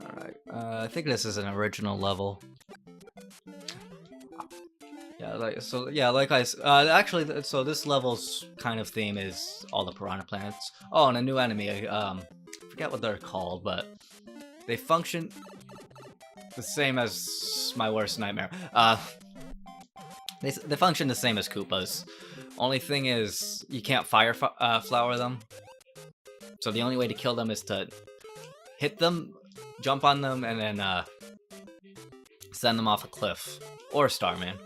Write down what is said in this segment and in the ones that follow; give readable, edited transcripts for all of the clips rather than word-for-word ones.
Alright, I think this is an original level. Actually, so this level's kind of theme is all the piranha plants. Oh, and a new enemy. Forget what they're called, but they function the same as my worst nightmare. They function the same as Koopas. Only thing is, you can't flower them. So the only way to kill them is to hit them, jump on them, and then send them off a cliff or a Starman.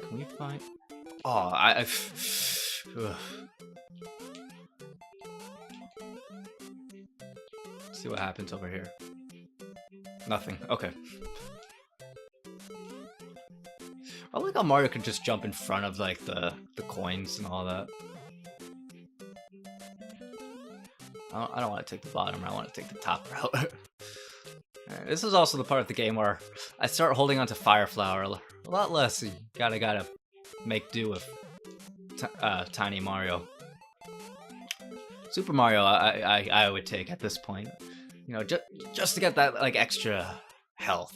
Can we find? Oh, see what happens over here. Nothing. Okay. I like how Mario can just jump in front of like the coins and all that. I don't want to take the bottom route. I want to take the top route. This is also the part of the game where I start holding onto Fire Flower a lot less. You gotta make do with Tiny Mario. Super Mario, I would take at this point. You know, just to get that like extra health.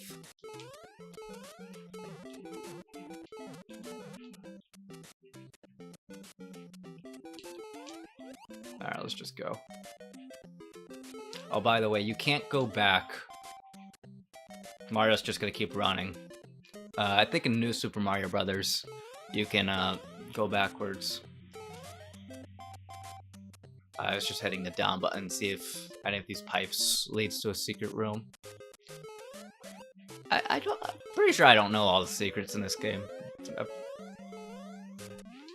Alright, let's just go. Oh, by the way, you can't go back. Mario's just gonna keep running. I think in New Super Mario Brothers, you can go backwards. I was just hitting the down button to see if any of these pipes leads to a secret room. I'm pretty sure I don't know all the secrets in this game.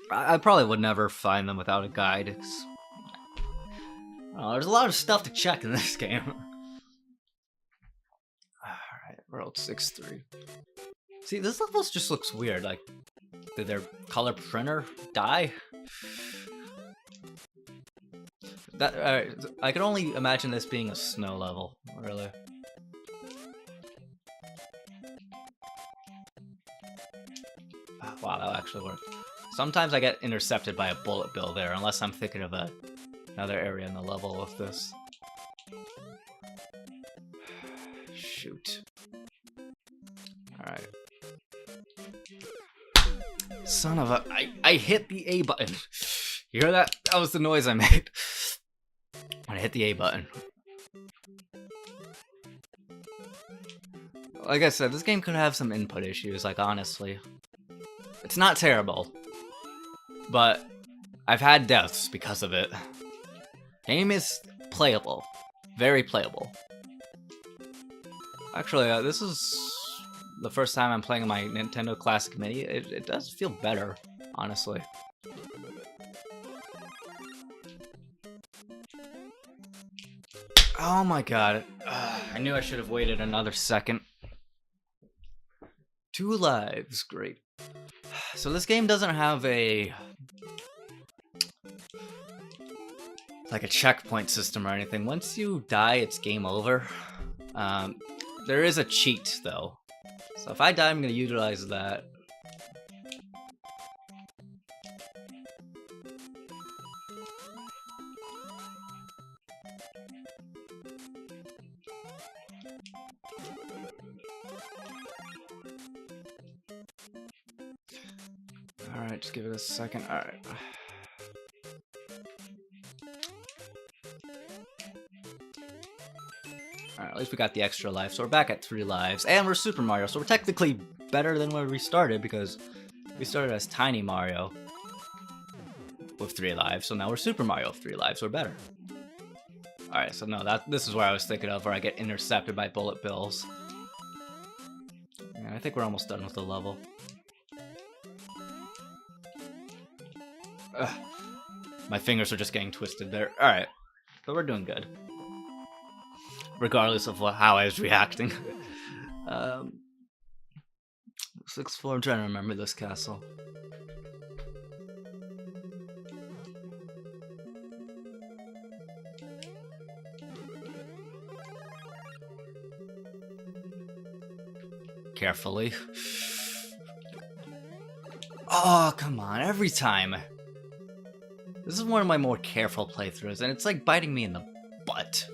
I probably would never find them without a guide. There's a lot of stuff to check in this game. Alright, World 6-3. See, this level just looks weird. Like, did their color printer die? I can only imagine this being a snow level, really. Wow, that actually worked. Sometimes I get intercepted by a bullet bill there, unless I'm thinking of another area in the level of this. Shoot. Alright. Son of a... I hit the A button. You hear that? That was the noise I made. When I hit the A button. Like I said, this game could have some input issues, like honestly. It's not terrible. But I've had deaths because of it. Game is playable. Very playable. Actually, this is the first time I'm playing my Nintendo Classic Mini. It does feel better, honestly. Oh my god. I knew I should have waited another second. 2 lives, great. So this game doesn't have a checkpoint system or anything. Once you die, it's game over. There is a cheat though. So if I die, I'm gonna utilize that. Alright, just give it a second. Alright. Alright, at least we got the extra life, so we're back at 3 lives. And we're Super Mario, so we're technically better than where we started, because we started as Tiny Mario with 3 lives, so now we're Super Mario with 3 lives, so we're better. Alright, so no, this is where I was thinking of, where I get intercepted by bullet bills. And I think we're almost done with the level. Ugh. My fingers are just getting twisted there. Alright, but we're doing good. Regardless of how I was reacting. 6th floor, I'm trying to remember this castle. carefully. Oh, come on, every time. This is one of my more careful playthroughs, and it's like biting me in the butt.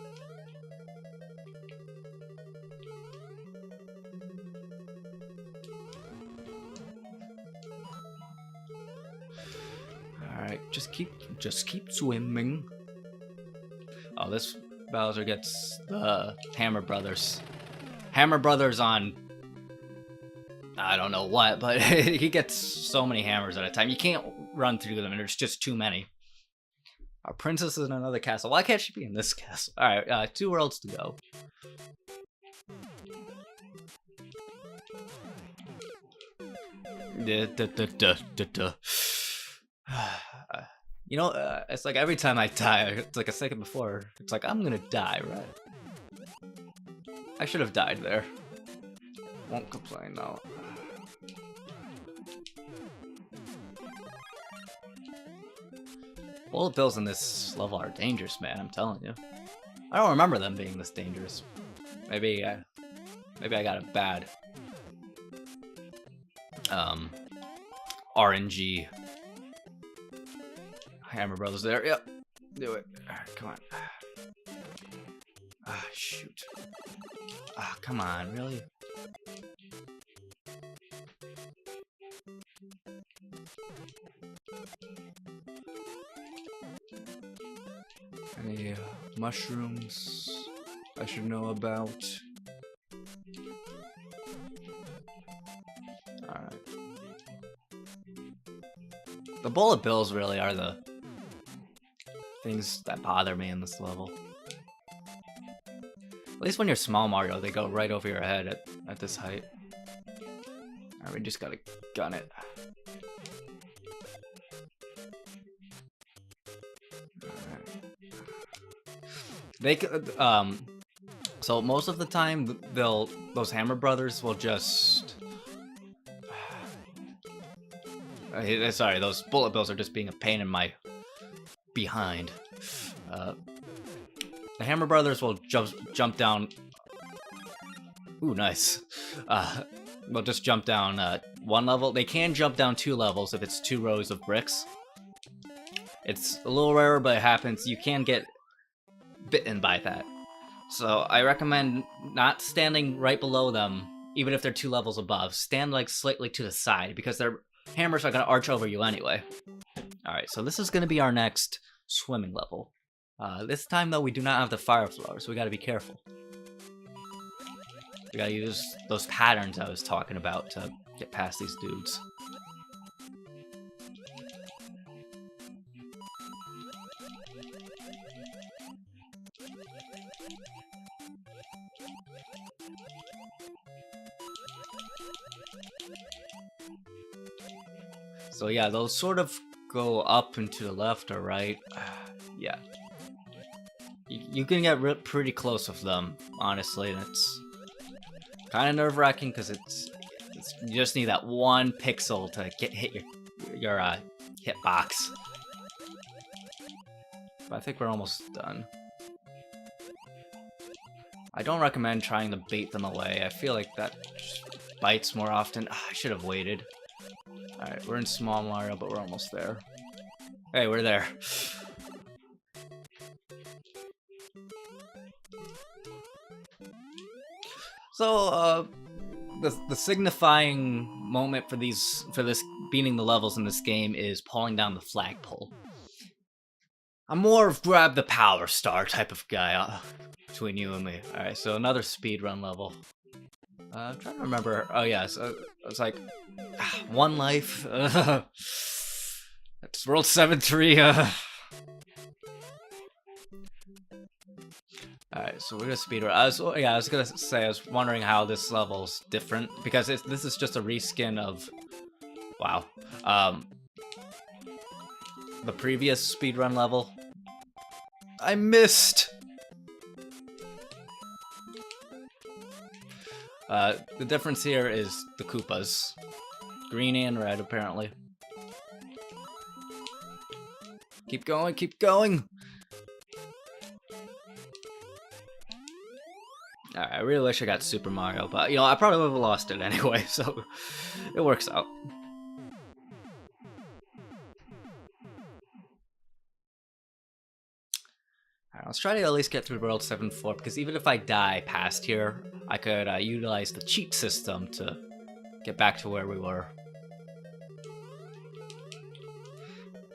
Alright, just keep swimming. Oh, this Bowser gets the Hammer Brothers. Hammer Brothers on I don't know what, but he gets so many hammers at a time. You can't run through them, and there's just too many. Our princess is in another castle. Why can't she be in this castle? Alright, 2 worlds to go. You know, it's like every time I die, it's like a second before, it's like, I'm gonna die, right? I should have died there. Won't complain, though. Bullet bills in this level are dangerous, man, I'm telling you. I don't remember them being this dangerous. Maybe I got a bad RNG. Hammer Brothers there. Yep. Do it. Come on. Ah, shoot. Ah, come on, really? Any mushrooms I should know about? Alright. The bullet bills really are the things that bother me in this level. At least when you're small Mario, they go right over your head at this height. Alright, we just gotta gun it. They could, so most of the time, those Hammer Brothers will just, sorry, those bullet bills are just being a pain in my behind. The Hammer Brothers will jump down. Ooh, nice. They'll just jump down 1 level. They can jump down 2 levels if it's 2 rows of bricks. It's a little rarer, but it happens. You can get bitten by that. So I recommend not standing right below them, even if they're 2 levels above. Stand like slightly to the side, because their hammers are going to arch over you anyway. Alright, so this is going to be our next swimming level. This time though, we do not have the fire flower, so we got to be careful. We got to use those patterns I was talking about to get past these dudes. So yeah, those sort of go up and to the left or right. Yeah. You can get pretty close with them, honestly, and it's kind of nerve-wracking because you just need that 1 pixel to hit your hitbox. But I think we're almost done. I don't recommend trying to bait them away. I feel like that bites more often. I should have waited. Alright, we're in small Mario, but we're almost there. Hey, we're there. So, the signifying moment for this beating the levels in this game is pulling down the flagpole. I'm more of grab the power star type of guy between you and me. Alright, so another speedrun level. I'm trying to remember. Oh yeah, so it's like 1 life. That's World 7-3. Alright, so we're gonna speedrun. I was gonna say, I was wondering how this level's different, because this is just a reskin of, wow, the previous speedrun level. I missed! The difference here is the Koopas. Green and red, apparently. Keep going, keep going! Alright, I really wish I got Super Mario, but you know, I probably would have lost it anyway, so it works out. Alright, let's try to at least get through World 7-4, because even if I die past here, I could utilize the cheat system to get back to where we were.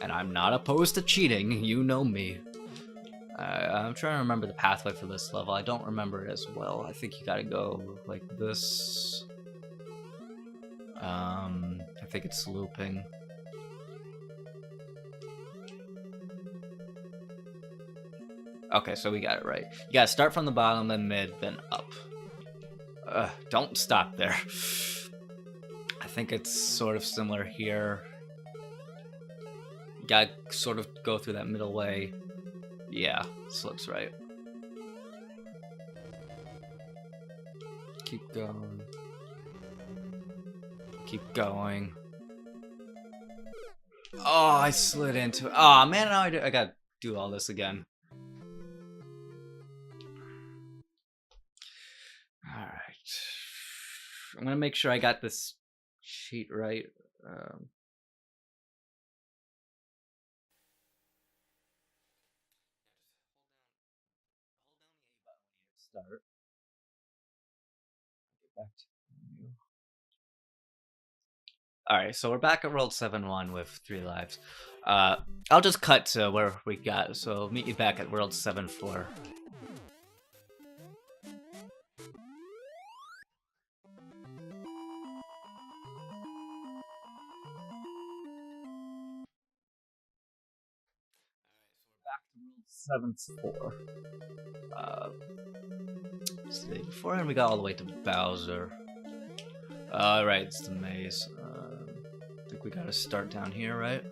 And I'm not opposed to cheating, you know me. I'm trying to remember the pathway for this level. I don't remember it as well. I think you gotta go like this. I think it's looping. Okay, so we got it right. You gotta start from the bottom, then mid, then up. Don't stop there. I think it's sort of similar here. You gotta sort of go through that middle way. Yeah, this looks right. Keep going. Keep going. Oh, I slid into it. Oh, man, now I gotta do all this again. Alright. I'm gonna make sure I got this sheet right. Start. Get back to menu. Alright, so we're back at World 7-1 with 3 lives. I'll just cut to where we got, so meet you back at World 7-4. Back to World 7-4. See, beforehand we got all the way to Bowser. Right, it's the maze. I think we gotta start down here, right?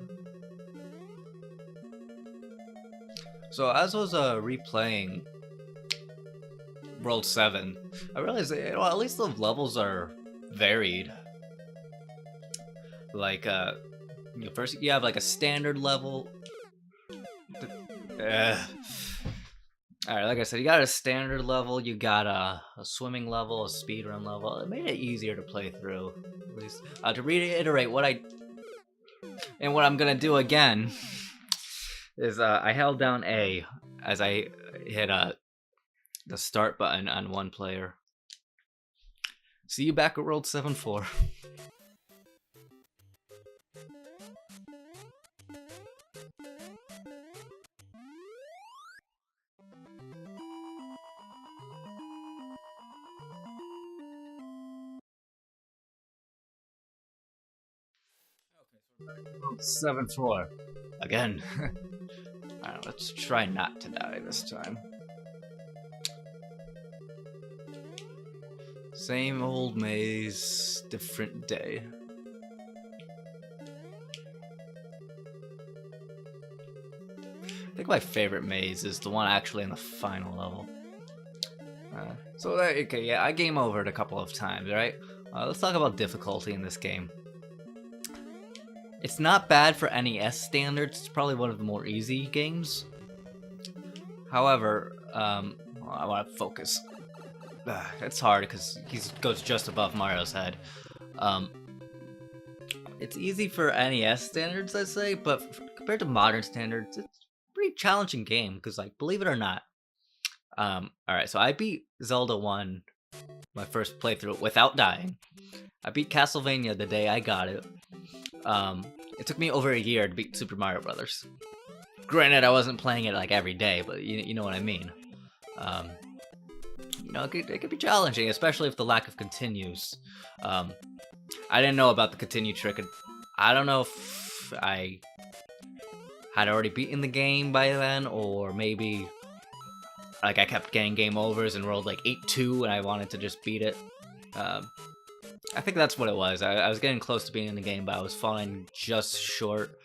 So as I was replaying World 7, I realized that, well, at least the levels are varied. Like, first you have like a standard level. Alright, like I said, you got a standard level, you got a swimming level, a speedrun level. It made it easier to play through, at least. To reiterate, what I'm gonna do again is I held down A as I hit the start button on one player. See you back at World 7-4. World 7-4 again. Alright, let's try not to die this time. Same old maze, different day. I think my favorite maze is the one actually in the final level. Okay, yeah, I game overed a couple of times, right? Let's talk about difficulty in this game. It's not bad for NES standards. It's probably one of the more easy games. However, I want to focus. It's hard because he goes just above Mario's head. It's easy for NES standards, I'd say, but compared to modern standards, it's a pretty challenging game. Because, like, believe it or not, alright, so I beat Zelda 1, my first playthrough, without dying. I beat Castlevania the day I got it. It took me over a year to beat Super Mario Brothers. Granted, I wasn't playing it like every day, but you know what I mean. You know, it could be challenging, especially if the lack of continues. I didn't know about the continue trick. I don't know if I had already beaten the game by then, or maybe like I kept getting game overs and rolled like 8-2 and I wanted to just beat it. I think that's what it was. I was getting close to being in the game, but I was falling just short.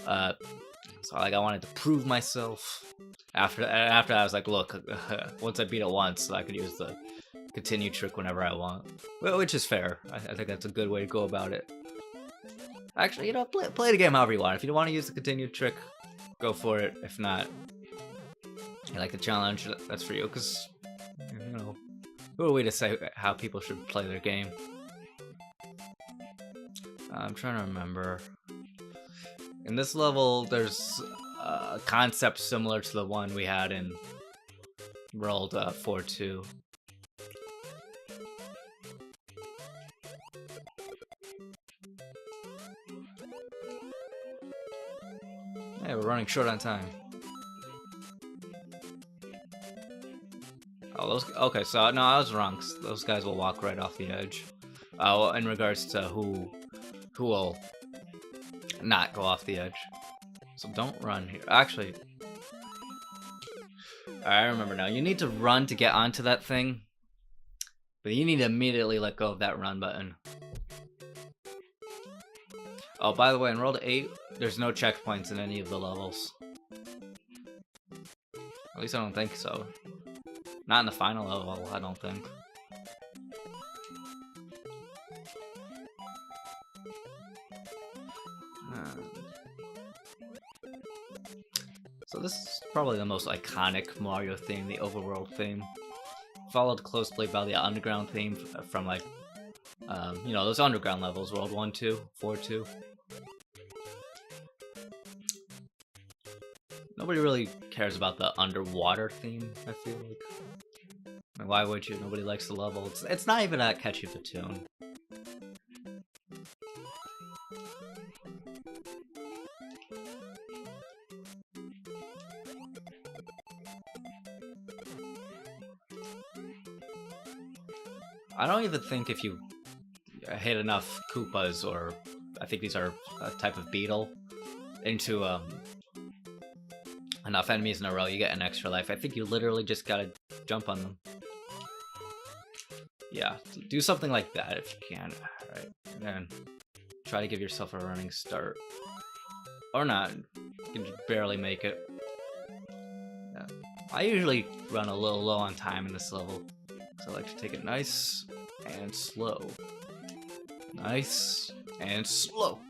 So like I wanted to prove myself. After I was like, look, once I beat it once, I could use the continue trick whenever I want, which is fair. I think that's a good way to go about it. Actually, you know, play the game however you want. If you want to use the continue trick, go for it. If not, you like the challenge, that's for you. Because you know, Who are we to say how people should play their game? I'm trying to remember. In this level, there's a concept similar to the one we had in World 4-2. Hey, we're running short on time. Oh, okay, so no, I was wrong. Those guys will walk right off the edge. In regards to who will not go off the edge. So don't run here. Actually, I remember now. You need to run to get onto that thing, but you need to immediately let go of that run button. Oh, by the way, in World 8, there's no checkpoints in any of the levels. At least I don't think so. Not in the final level, I don't think. So this is probably the most iconic Mario theme, the overworld theme. Followed closely by the underground theme from like, you know, those underground levels, World 1-2, 4-2. Nobody really cares about the underwater theme, I feel like. Why would you? Nobody likes the level. It's not even that catchy of a tune. I don't even think if you hit enough Koopas, or I think these are a type of beetle, into enough enemies in a row, you get an extra life. I think you literally just gotta jump on them. Yeah, do something like that if you can. Alright, and then try to give yourself a running start. Or not, you can barely make it. Yeah. I usually run a little low on time in this level, so I like to take it nice and slow. Nice and slow.